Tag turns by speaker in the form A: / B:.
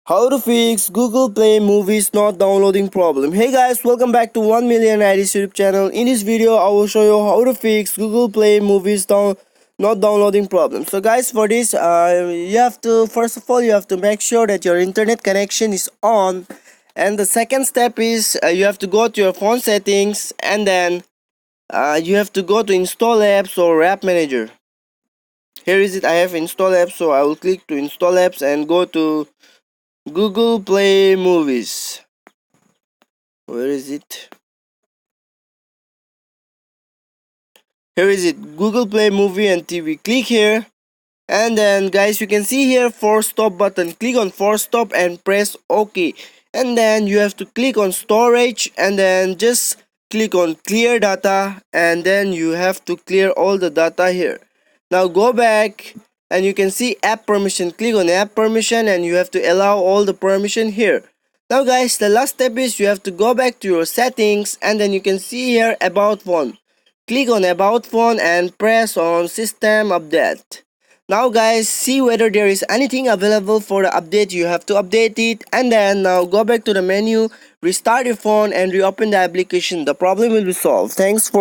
A: How to fix Google Play movies not downloading problem. Hey guys, welcome back to 1 million IDs YouTube channel. In this video, I will show you how to fix Google Play movies not downloading problem. So guys, for this, you have to first of all you have to make sure that your internet connection is on, and the second step is you have to go to your phone settings, and then you have to go to install apps or app manager. Here is it. I have install apps, so I will click to install apps and go to Google Play Movies. Where is it? Here is it. Google Play Movie and TV. Click here. And then guys, you can see here force stop button. Click on force stop and press OK. And then you have to click on storage and then just click on clear data, and then you have to clear all the data here. Now go back and you can see app permission. Click on app permission and you have to allow all the permission here. Now guys, the last step is you have to go back to your settings, and then you can see here about phone. Click on about phone and press on system update. Now guys, see whether there is anything available for the update. You have to update it, and then now go back to the menu, restart your phone and reopen the application. The problem will be solved. Thanks for